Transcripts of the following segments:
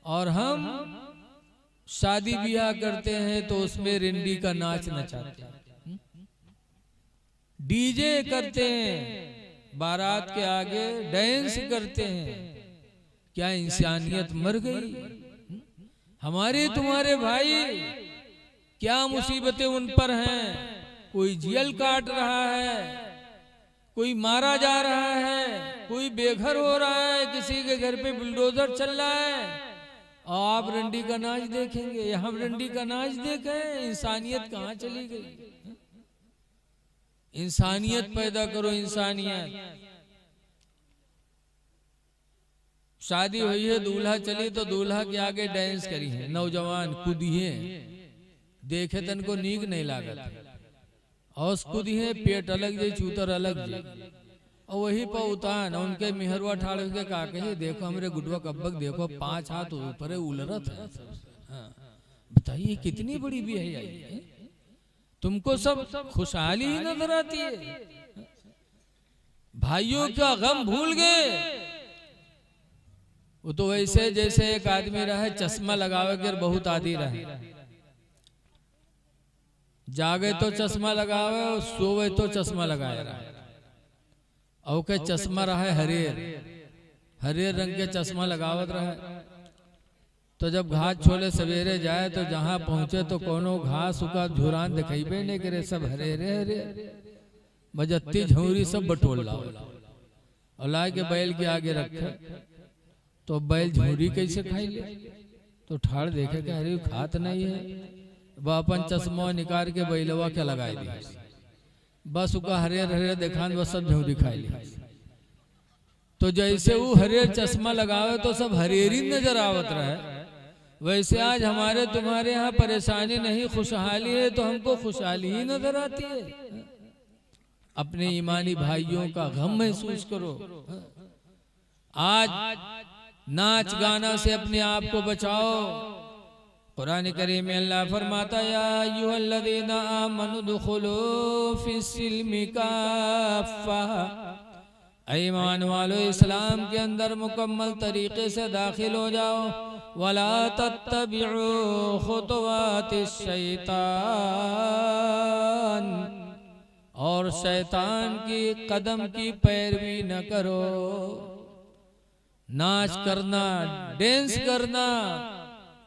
और हम शादी ब्याह करते हैं तो उसमें रिंडी का नाच नचाते हैं, डीजे करते हैं, बारात के आगे डांस करते हैं। क्या इंसानियत मर गई? हमारे तुम्हारे भाई क्या मुसीबतें उन पर हैं। कोई जेल काट रहा है, कोई मारा जा रहा है, कोई बेघर हो रहा है, किसी के घर पे बुलडोजर चल रहा है और आप रंडी का नाच देखेंगे। हम रंडी का नाच देखें? इंसानियत कहाँ चली गई? इंसानियत पैदा करो, इंसानियत। शादी हुई है, दूल्हा चली तो दूल्हा के आगे डांस करी है, नौजवान कूदिए, देखे तन को नीक नहीं लागत, और कूदिए पेट अलग जे चूतर अलग जे, और वही पर उतान उनके मिहरवा ठाड़ के का कहे, देखो हमरे गुडवा कब्बक देखो 5 हाथ ऊपर है, उलरत है। हाँ, बताइए कितनी बड़ी भी है। तुमको सब खुशहाली ही नजर आती है। भाइयों का गम भूल गए। वो तो वैसे जैसे एक आदमी रहे चश्मा लगावे कर बहुत आदि रहे, जागे तो चश्मा लगावे और सोवे तो चश्मा लगाए रहे। और के चश्मा रहे हरेर रंग के चश्मा लगावत रहे। तो जब घास छोले सवेरे जाए तो जहां पहुंचे तो कोनो घास उका झुरान दिखाई नहीं करे, सब हरे बजत्ती झौरी सब बटोल लाओ और ला के बैल के आगे रखे। तो बैल झौरी कैसे खाई ले? तो ठाड़ देखे कि अरे खात नहीं है, वह अपन चश्मा निकाल के बैलवा के लगाई दी, बस उका हरे देखान बस सब झौरी खाई ली। तो जैसे वो हरे चश्मा लगावे तो सब हरेरी नजर आवत रहे, वैसे आज हमारे तुम्हारे यहाँ परेशानी नहीं खुशहाली है तो हमको खुशहाली ही नजर आती है। अपने ईमानी भाइयों का गम महसूस करो। आज नाच गाना से अपने आप को बचाओ। कुरान करीम में अल्लाह फरमाता या अय्युहल्लज़ीना आमनु दुखुलू फिस्सिल्मि काफ़ा, ईमान वालो इस्लाम के अंदर मुकम्मल तरीके से दाखिल हो जाओ। वला तत्तबिउ खुतवातिश शैतान, और शैतान की कदम की पैरवी न करो। नाच करना, डांस करना,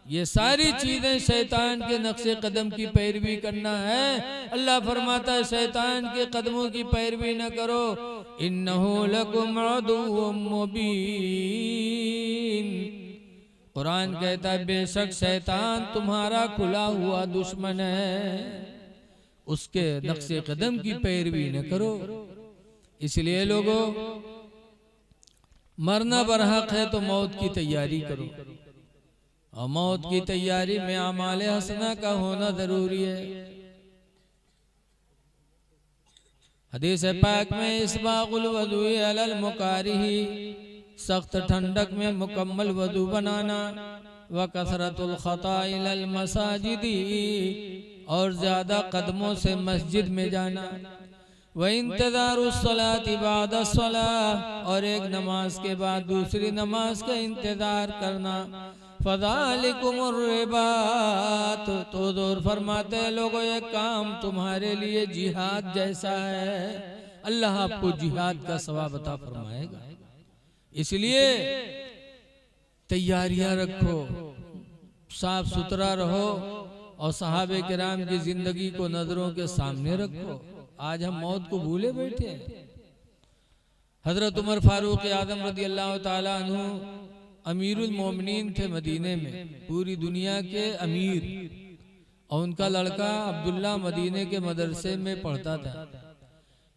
ये सारी चीजें शैतान के नक्शे कदम की पैरवी करना है। अल्लाह फरमाता है शैतान के कदमों की पैरवी न करो। इन्नहु लकुम अदुव्वुम मुबीन, कुरान कहता है बेशक शैतान तुम्हारा खुला हुआ दुश्मन है, उसके नक्शे कदम की पैरवी न करो। इसलिए लोगों, मरना बरहक है तो मौत की तैयारी करो, और मौत की तैयारी में आमाले हसना का होना जरूरी है। हदीस पाक में इस्बागुल वदुई अलल मुकारिही, सख्त ठंडक में मुकम्मल वदू बनाना, व कसरतुल खता इलल मसाजिदी, और ज्यादा कदमों से मस्जिद में जाना, व इंतज़ारुस सलाति बादस सलाह, और एक नमाज के बाद दूसरी नमाज का इंतजार करना। फ़ज़ालिकुमुर रिबात, तो दूर फरमाते हैं लोगों ये काम तुम्हारे लिए जिहाद जैसा है। अल्लाह आपको जिहाद का सवाब अता फरमाएगा। इसलिए तैयारियां रखो, साफ सुथरा रहो, और सहाबे किराम की जिंदगी को नजरों के सामने रखो। आज हम मौत को भूले बैठे हैं। हजरत उमर फारूक आजम रदी अल्लाह ताला अन्हु अमीरुल मोमिनीन थे मदीने में, पूरी दुनिया के अमीर, और उनका लड़का अब्दुल्ला मदीने के मदरसे में पढ़ता था।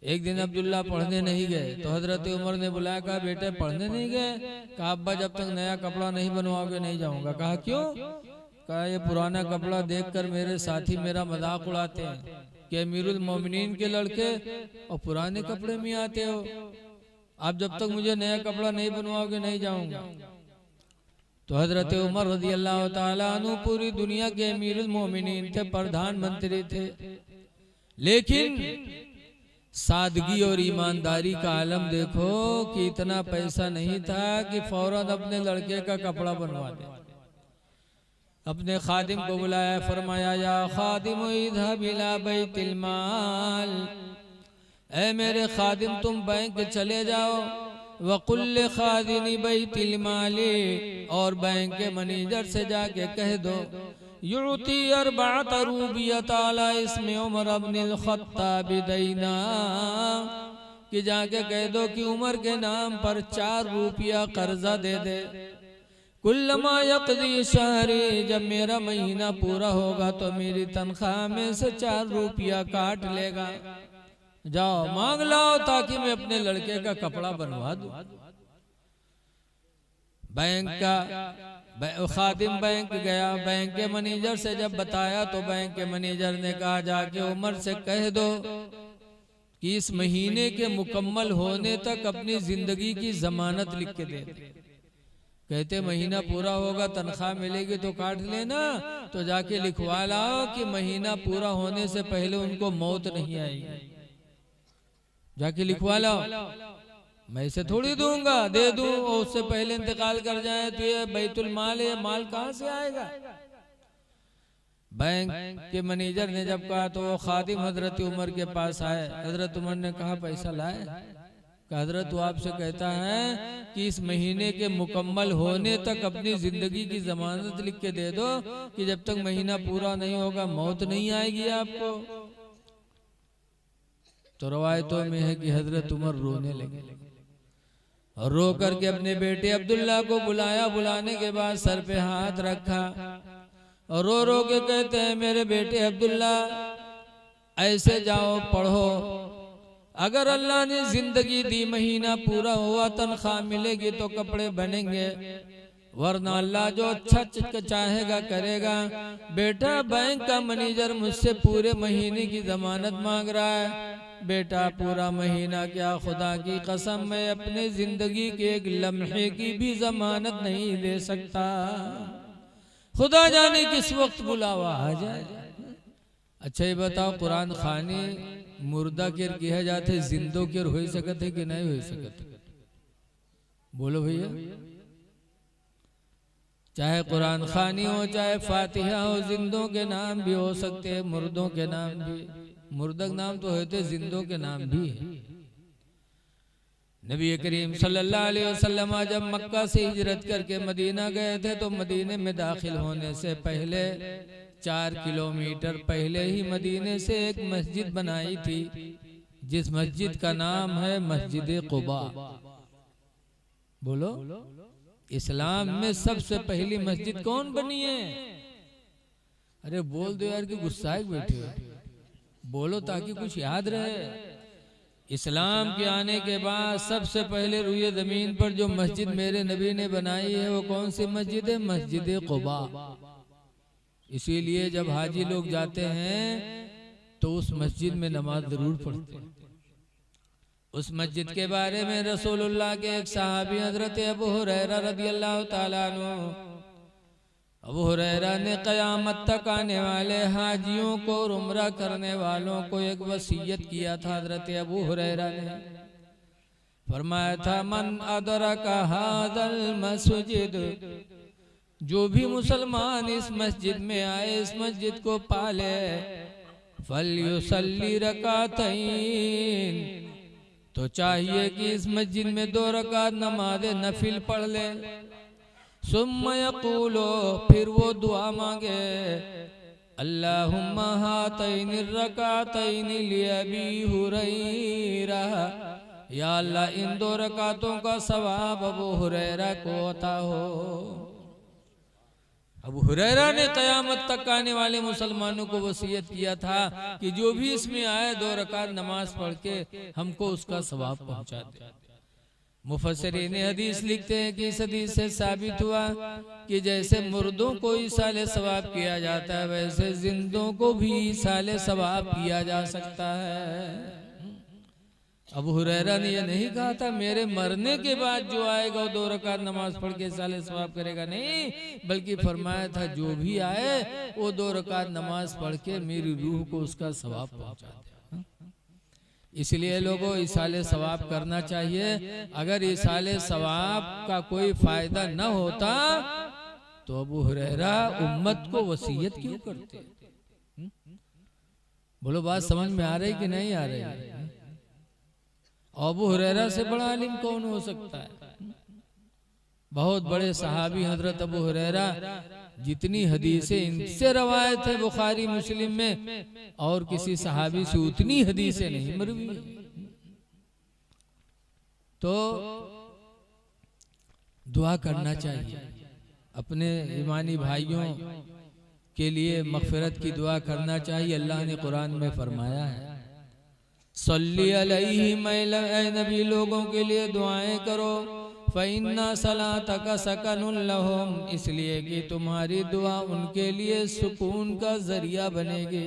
एक दिन अब्दुल्ला पढ़ने नहीं गए तो हजरत उमर ने बुलाया, कहा बेटे पढ़ने नहीं गए? कहा अब्बा जब तक नया कपड़ा नहीं बनवाओगे नहीं जाऊंगा। कहा क्यों? कहा ये पुराना कपड़ा देखकर मेरे साथी मेरा मजाक उड़ाते हैं कि अमीरुल मोमिनीन के लड़के और पुराने कपड़े में आते हो। आप जब तक मुझे नया कपड़ा नहीं बनवाओगे नहीं जाऊंगा। तो हजरत उमर रज़ी अल्लाह ताला अन्हु पूरी दुनिया के अमीरुल मोमिनीन थे, प्रधानमंत्री थे, लेकिन सादगी और ईमानदारी का आलम देखो कि इतना पैसा नहीं था कि फौरन अपने लड़के का कपड़ा बनवा दे। अपने खादिम को बुलाया, फरमाया या खादिम इज़हब इला बैतिल माल, ऐ मेरे खादिम तुम बैंक चले जाओ, वकुल्ल खादिनी बैतिल माली, और बैंक के मैनेजर से जाके कह दो युती अर्बअत रूबियत अला इस्म उमर इब्नुल खत्ताब दैना, कि जाके कह दो कि उमर के नाम पर 4 रुपया कर्जा दे दे। कुल्लमा यक़दी शहरी, जब मेरा महीना पूरा होगा तो मेरी तनख्वाह में से 4 रुपया काट लेगा। जाओ मांग लाओ ताकि मैं अपने लड़के का कपड़ा बनवा दूं। बैंक का खादिम बैंक गया, बैंक के मैनेजर से जब बताया तो बैंक के मैनेजर ने कहा जाके उमर से कह दो कि इस महीने के मुकम्मल होने तक अपनी जिंदगी की जमानत लिख के दे। कहते महीना पूरा होगा तनख्वाह मिलेगी तो काट लेना, तो जाके लिखवा लाओ कि महीना पूरा होने से पहले उनको मौत नहीं आएगी। जाके लिखवा लाओ, मैं इसे थोड़ी दूंगा, दे दूं और उससे पहले इंतकाल कर जाए तो ये बैतुल माल है, माल कहां से आएगा। बैंक के मैनेजर ने जब कहा तो वो खादिम हजरत उमर के पास आए। हजरत उमर ने कहा पैसा लाए? हजरत वो आपसे कहता है कि इस महीने के मुकम्मल होने तक अपनी जिंदगी की जमानत लिख के दे दो कि जब तक महीना पूरा नहीं होगा मौत नहीं आएगी आपको। तो रवायतों में है कि हजरत उमर रोने लगे और रो करके अपने बेटे अब्दुल्ला को बुलाया। बुलाने के बाद सर पे हाथ रखा और रो रो के कहते हैं मेरे बेटे अब्दुल्ला ऐसे जाओ पढ़ो, अगर अल्लाह ने जिंदगी दी महीना पूरा हुआ तनख्वाह मिलेगी तो कपड़े बनेंगे, वरना अल्लाह जो अच्छा चाहेगा करेगा। बेटा बैंक का मैनेजर मुझसे पूरे महीने की जमानत मांग रहा है। बेटा पूरा महीना क्या, खुदा की कसम मैं अपने जिंदगी के एक लम्हे की भी जमानत नहीं दे सकता। खुदा जाने किस वक्त बुलावा आ जाए। अच्छा ये बताओ कुरान खानी मुर्दा केर किया जाते जिंदो केर हो सकते कि नहीं हो सकते? बोलो भैया। चाहे कुरान खानी हो चाहे फातिहा हो, जिंदों के नाम भी हो सकते हैं, मुर्दों के नाम भी। मुर्दक नाम तो होते, जिंदों के नाम भी है। नबी करीम सल्लल्लाहु अलैहि वसल्लम जब मक्का से हिजरत करके मदीना गए थे तो मदीने में दाखिल होने से पहले 4 किलोमीटर पहले ही मदीने से एक मस्जिद बनाई थी, जिस मस्जिद का नाम है मस्जिद कुबा। बोलो इस्लाम में सबसे पहली मस्जिद कौन बनी है? अरे बोल दो यार कि गुस्साए बैठे हो, बोलो ताकि कुछ याद रहे। इस्लाम के आने के बाद सबसे पहले रुए जमीन पर जो मस्जिद मेरे नबी ने बनाई है वो कौन सी मस्जिद है? मस्जिद कुबा। इसीलिए जब हाजी लोग जाते हैं तो उस मस्जिद में नमाज जरूर पढ़ते हैं। उस मस्जिद के बारे में रसूलुल्लाह के एक सहाबी हजरत अबू हुरैरा रदियल्लाहु ताला अन्हु, अबू हुरैरा ने क़यामत तक आने वाले हाजियों को और उम्रा करने वालों को एक वसीयत किया था। हजरत अबू हुरैरा ने फरमाया था मन अदरका हादल मस्जिद, जो भी मुसलमान इस मस्जिद में आए, इस मस्जिद को पाले, फल्युसल्ली रकातैन, तो चाहिए कि इस मस्जिद में 2 रकात नमाज नफिल पढ़ ले। सुम्मा यक़ूलो, फिर वो दुआ मांगे अल्लाहुम्मा हातैनि रकातैनि लिअबी हुरैरा, या अल्लाह इन 2 रकातों का सवाब अबू हुरैरा को अता हो। अबू हुरैरा ने क़यामत तक आने वाले मुसलमानों को वसीयत किया था कि जो भी इसमें आए 2 रकात नमाज पढ़ के हमको उसका सवाब पहुंचा दे। मुफस्सिरीन हदीस लिखते हैं कि इस हदीस से साबित हुआ कि जैसे मुर्दों को इसाले सवाब किया जाता है वैसे जिंदों को भी इसाले सवाब किया जा सकता है। अबू हुरैरा ने यह नहीं कहा था मेरे मरने के बाद जो आएगा वो 2 रकात नमाज पढ़ के साले सवाब करेगा, नहीं, बल्कि फरमाया था जो भी आए वो 2 रकात नमाज पढ़ के मेरी रूह को उसका सवाब पहुंचा दे। इसलिए लोगों इसाले सवाब करना चाहिए। अगर इसाले सवाब का कोई फायदा न होता तो अबू हुरैरा उम्मत को वसीयत क्यों करते? बोलो बात समझ में आ रही कि नहीं आ रही? अबू हुरैरा से बड़ा आलिम कौन हो सकता है? बहुत बड़े सहाबी हजरत अबू हुरैरा, जितनी हदीसें इनसे रवायत है बुखारी मुस्लिम में, और किसी सहाबी से उतनी हदीसें नहीं मरवी। तो दुआ करना चाहिए अपने ईमानी भाइयों के लिए, मग़फ़िरत की दुआ करना चाहिए। अल्लाह ने कुरान में फरमाया है, सल्ली अलैहि, ऐ नबी लोगों के लिए दुआएं करो, फ़इन्ना सलातका सकनुल लहुम, इसलिए कि तुम्हारी दुआ उनके लिए सुकून का जरिया बनेगी।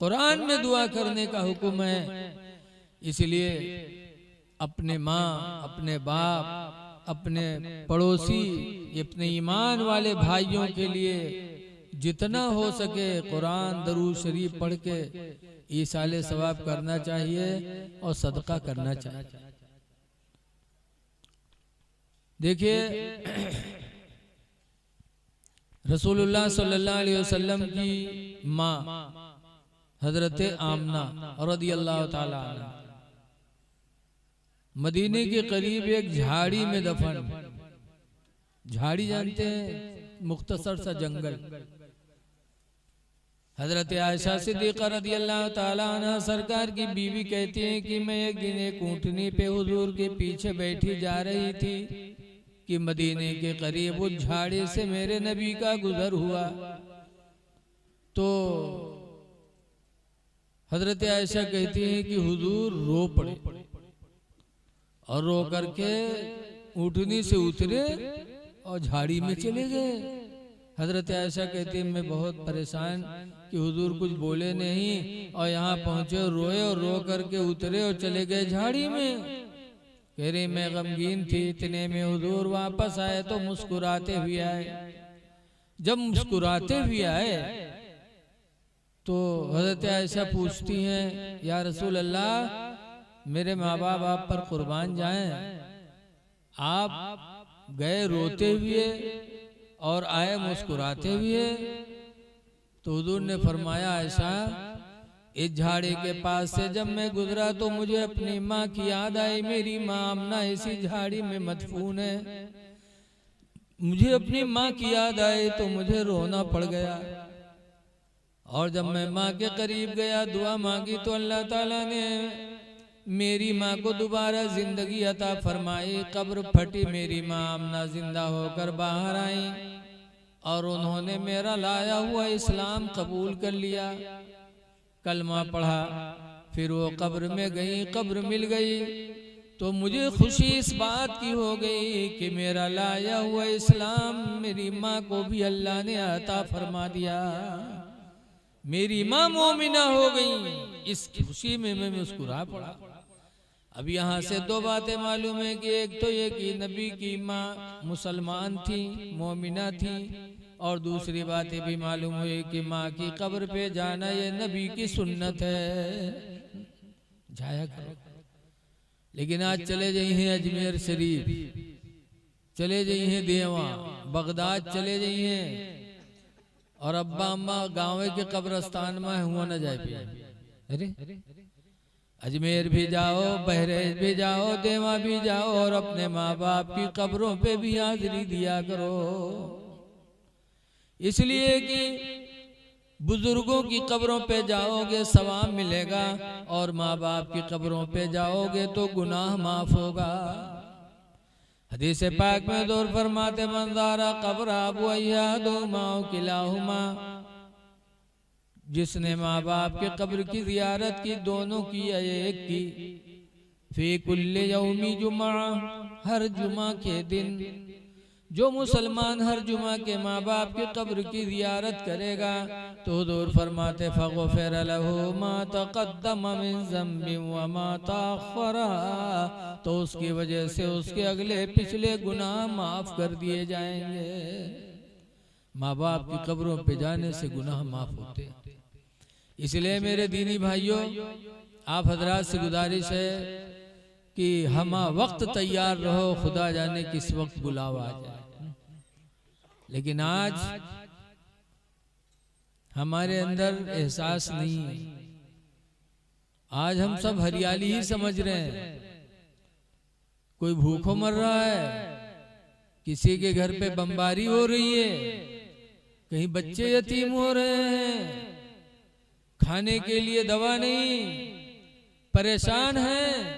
कुरान में दुआ करने का हुक्म है, इसलिए अपने माँ, अपने बाप, अपने पड़ोसी, अपने ईमान वाले भाइयों के लिए जितना हो सके कुरान दरूद शरीफ पढ़ के ईसाले सवाब करना चाहिए और सदका करना चाहिए। देखिए रसूलुल्लाह सल्लल्लाहु अलैहि वसल्लम की माँ हजरत आमना रदियल्लाहु ताला अन्हा मदीने के करीब एक झाड़ी में दफन, झाड़ी जानते हैं, मुख्तसर सा जंगल। हजरत आयशा सिद्दीक़ा रदियल्लाहु ताला अन्हा सरकार की बीवी कहती हैं कि मैं एक दिन एक ऊँटनी पे हुजूर के पीछे बैठी जा रही थी कि मदीने के करीब उस झाड़ी से मेरे नबी का गुजर हुआ। तो हजरत आयशा कहती हैं कि हुजूर रो पड़े और रो करके ऊँटनी से उतरे और झाड़ी में चले गए। हजरत आयशा कहती है मैं बहुत परेशान कि हुजूर कुछ बोले नहीं, और यहाँ पहुँचे रोए और रो करके उतरे और चले गए झाड़ी में। कह रही मैं गमगीन थी, इतने में हुजूर वापस आए तो मुस्कुराते हुए आए। जब मुस्कुराते हुए आए तो हजरत आयशा पूछती हैं, या रसूल अल्लाह, मेरे माँ बाप आप पर कुर्बान जाएं, आप गए रोते हुए और आए मुस्कुराते हुए। तो हुजूर ने फरमाया, आयशा, इस झाड़ी के पास से जब मैं गुजरा तो मुझे अपनी माँ की याद आई। मेरी माँ आमना इसी झाड़ी में मदफून है। मुझे अपनी माँ की याद आई तो मुझे रोना पड़ गया, और जब मैं माँ के करीब गया, दुआ मांगी, तो अल्लाह ताला ने मेरी माँ को दोबारा जिंदगी अता फरमाई। कब्र फटी, मेरी माँ आमना जिंदा होकर बाहर आई और उन्होंने मेरा लाया हुआ इस्लाम कबूल कर लिया, कलमा पढ़ा। फिर वो कब्र में गई, कब्र मिल गई तो मुझे खुशी इस बात की हो गई कि मेरा लाया हुआ इस्लाम मेरी माँ को भी अल्लाह ने अता फरमा दिया, मेरी माँ मोमिना हो गई। इस खुशी में मैं मुस्कुरा पड़ा। अब यहाँ से दो बातें मालूम है कि एक तो ये कि नबी की माँ मुसलमान थी, मोमिना थी, और दूसरी बात ये भी मालूम हुई कि माँ की कब्र पे जाना ये नबी की सुन्नत है, जाया करो। लेकिन आज चले जाइए अजमेर शरीफ, चले जाइए देवा, बगदाद चले जाइए, और अब्बा अम्मा गाँव के कब्रस्तान में हुआ न जाए पे। अरे अजमेर भी जाओ, बहरेज भी जाओ, देवा भी जाओ, और अपने माँ बाप की कब्रों पे भी हाजिरी दिया करो, इसलिए कि बुजुर्गों की कब्रों पे जाओगे सवाब मिलेगा, और माँ बाप की कब्रों पे जाओगे तो गुनाह माफ होगा। हदीस पाक में दौर फरमाते, मंजारा कब्र अबू अय्यादुमा किलाहुमा, जिसने माँ बाप के कब्र की जियारत की, दोनों की या एक की, फी कुल्ले यौमी जुमा, हर जुमा के दिन, जो मुसलमान हर जुमा के माँ बाप के कब्र की जियारत करेगा तो हुजूर फरमाते फग़फ़िर लहू मा तक़द्दम मिन ज़म्बि व मा तअख़्ख़रा, तो उसकी वजह से उसके अगले पिछले गुनाह माफ कर दिए जाएंगे। माँ बाप की कब्रों पे जाने से गुनाह माफ होते हैं। इसलिए मेरे दीनी भाइयों, आप हजरात से गुजारिश है कि हम वक्त तैयार रहो, खुदा जाने किस वक्त बुलावा आ जाए। लेकिन आज हमारे अंदर एहसास नहीं है। आज हम सब हरियाली ही समझ रहे हैं। कोई भूखों मर रहा है, किसी के घर पे बमबारी हो रही है, कहीं बच्चे यतीम हो रहे हैं, खाने के लिए दवा नहीं, परेशान हैं।